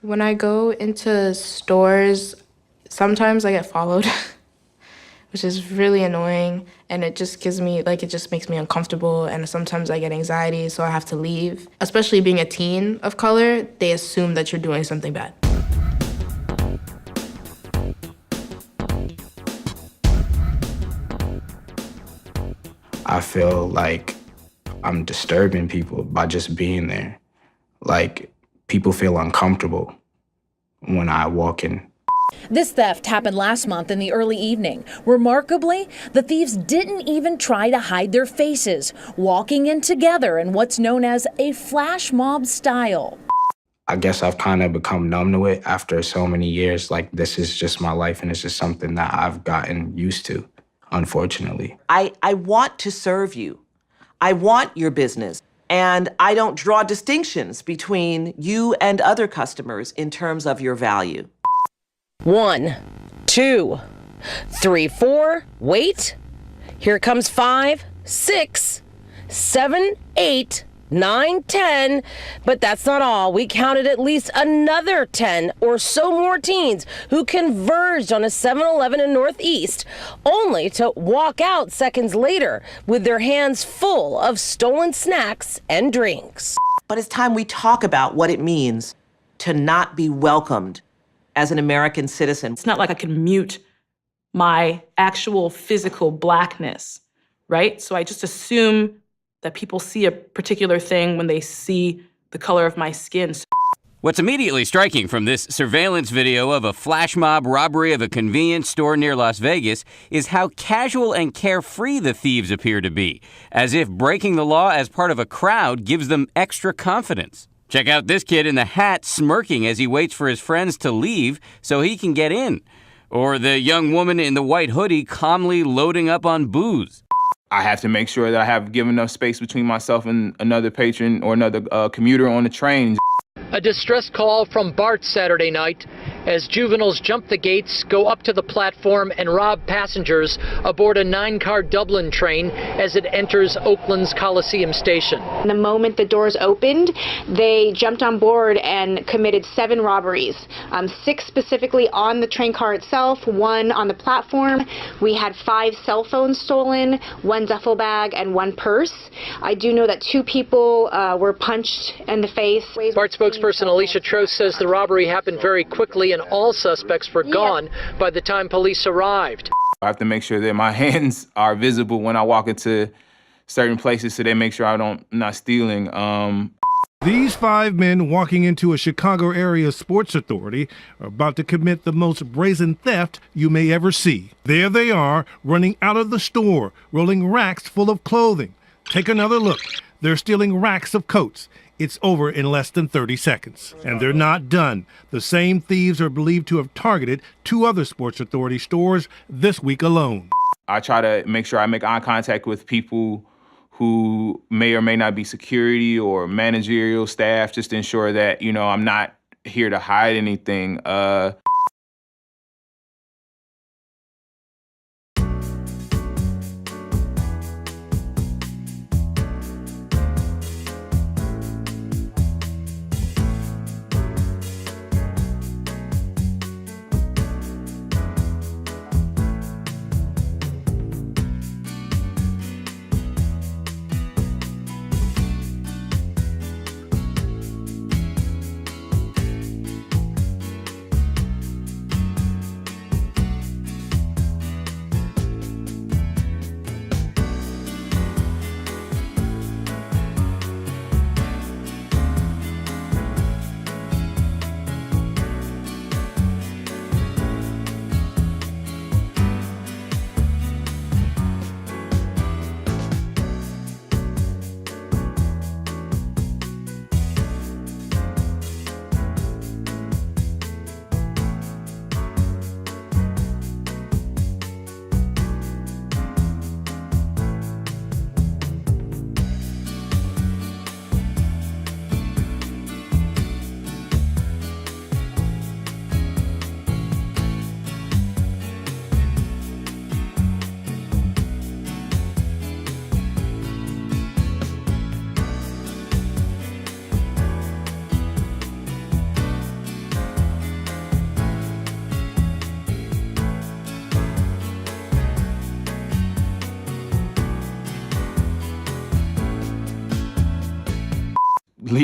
When I go into stores, sometimes I get followed, which is really annoying. And it just gives me, like, it just makes me uncomfortable. And sometimes I get anxiety, so I have to leave. Especially being a teen of color, they assume that you're doing something bad. I feel like I'm disturbing people by just being there. Like, people feel uncomfortable when I walk in. This theft happened last month in the early evening. Remarkably, the thieves didn't even try to hide their faces, walking in together in what's known as a flash mob style. I guess I've kind of become numb to it after so many years. Like, this is just my life, and it's just something that I've gotten used to, unfortunately. I want to serve you. I want your business. And I don't draw distinctions between you and other customers in terms of your value. 1, 2, 3, 4. Wait. Here comes 5, 6, 7, 8, 9, 10. But that's not all. We counted at least another 10 or so more teens who converged on a 7-Eleven in Northeast, only to walk out seconds later with their hands full of stolen snacks and drinks. But it's time we talk about what it means to not be welcomed as an American citizen. It's not like I can mute my actual physical blackness, right? So I just assume that people see a particular thing when they see the color of my skin. What's immediately striking from this surveillance video of a flash mob robbery of a convenience store near Las Vegas is how casual and carefree the thieves appear to be, as if breaking the law as part of a crowd gives them extra confidence. Check out this kid in the hat smirking as he waits for his friends to leave so he can get in. Or the young woman in the white hoodie calmly loading up on booze. I have to make sure that I have given enough space between myself and another patron or another commuter on the train. A distress call from Bart Saturday night as juveniles jump the gates, go up to the platform, and rob passengers aboard a 9-car Dublin train as it enters Oakland's Coliseum station. The moment the doors opened, they jumped on board and committed 7 robberies, 6 specifically on the train car itself, 1 on the platform. We had 5 cell phones stolen, 1 duffel bag, and 1 purse. I do know that 2 people were punched in the face. BART spokesperson Alicia Trost says the robbery happened very quickly and all suspects were gone by the time police arrived. I have to make sure that my hands are visible when I walk into certain places so they make sure I'm not stealing. These 5 men walking into a Chicago area sports authority are about to commit the most brazen theft you may ever see. There they are, running out of the store, rolling racks full of clothing. Take another look. They're stealing racks of coats. It's over in less than 30 seconds. And they're not done. The same thieves are believed to have targeted 2 other Sports Authority stores this week alone. I try to make sure I make eye contact with people who may or may not be security or managerial staff, just to ensure that, I'm not here to hide anything.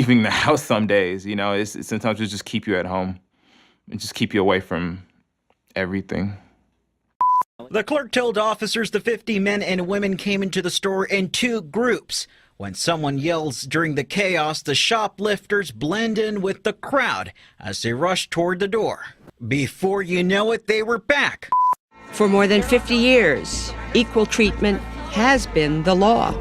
leaving the house some days. You know, it's sometimes it just keep you at home and just keep you away from everything. The clerk told officers the 50 men and women came into the store in two groups. When someone yells during the chaos, the shoplifters blend in with the crowd as they rush toward the door. Before you know it, they were back. For more than 50 years, equal treatment has been the law.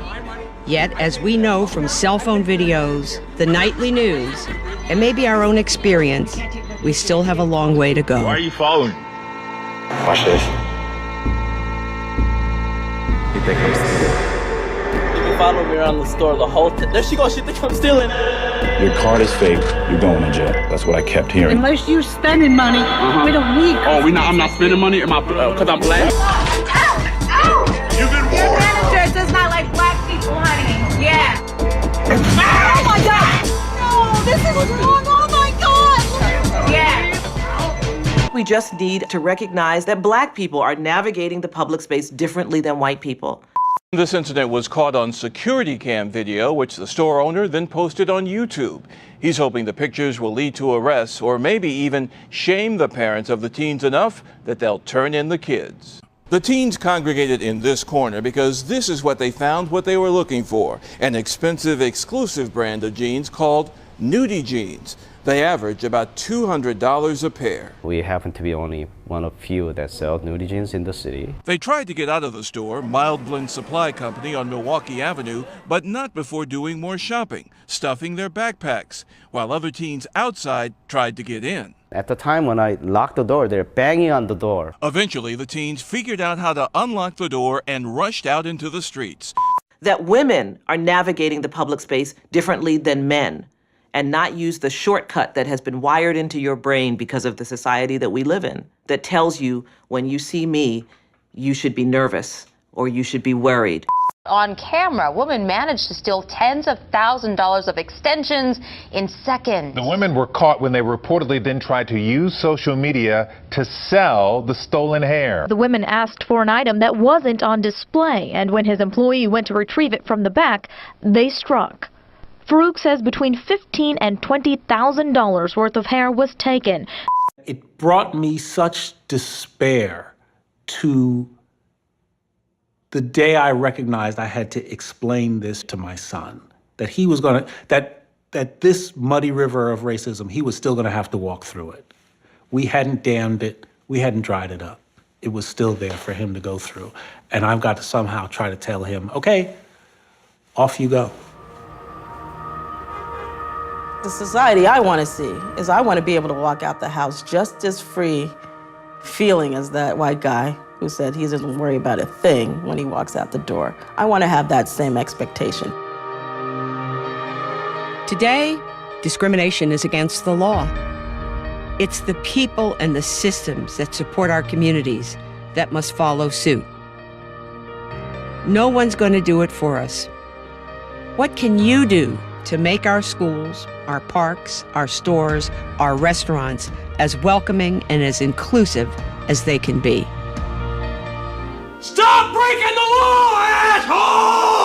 Yet, as we know from cell phone videos, the nightly news, and maybe our own experience, we still have a long way to go. Why are you following? Watch this. You think I'm stealing? You followed me around the store the whole time. There she goes, she thinks I'm stealing. Your card is fake. You're going to jail. That's what I kept hearing. Unless you're spending money, we don't need. Oh, I'm not spending money. Am I? Because I'm black. You've been warned. Your manager does not like black people, honey. Yeah. Oh my God! No, this is wrong. Oh my God! Yeah. We just need to recognize that black people are navigating the public space differently than white people. This incident was caught on security cam video, which the store owner then posted on YouTube. He's hoping the pictures will lead to arrests or maybe even shame the parents of the teens enough that they'll turn in the kids. The teens congregated in this corner because this is what they found what they were looking for, an expensive, exclusive brand of jeans called nudie jeans. They average about $200 a pair. We happen to be only one of few that sell nudie jeans in the city. They tried to get out of the store, Mild Blend Supply Company on Milwaukee Avenue, but not before doing more shopping, stuffing their backpacks, while other teens outside tried to get in. At the time when I locked the door, they're banging on the door. Eventually, the teens figured out how to unlock the door and rushed out into the streets. That women are navigating the public space differently than men, and not use the shortcut that has been wired into your brain because of the society that we live in, that tells you when you see me, you should be nervous or you should be worried. On camera, women managed to steal tens of thousands of dollars of extensions in seconds. The women were caught when they reportedly then tried to use social media to sell the stolen hair. The women asked for an item that wasn't on display, and when his employee went to retrieve it from the back, they struck. Farouk says between $15,000 and $20,000 worth of hair was taken. It brought me such despair to the day I recognized I had to explain this to my son, that he was going to, that this muddy river of racism, he was still going to have to walk through it. We hadn't dammed it. We hadn't dried it up. It was still there for him to go through. And I've got to somehow try to tell him, okay, off you go. The society I want to see is I want to be able to walk out the house just as free feeling as that white guy who said he doesn't worry about a thing when he walks out the door. I want to have that same expectation. Today, discrimination is against the law. It's the people and the systems that support our communities that must follow suit. No one's going to do it for us. What can you do to make our schools, our parks, our stores, our restaurants as welcoming and as inclusive as they can be? Stop breaking the law, asshole!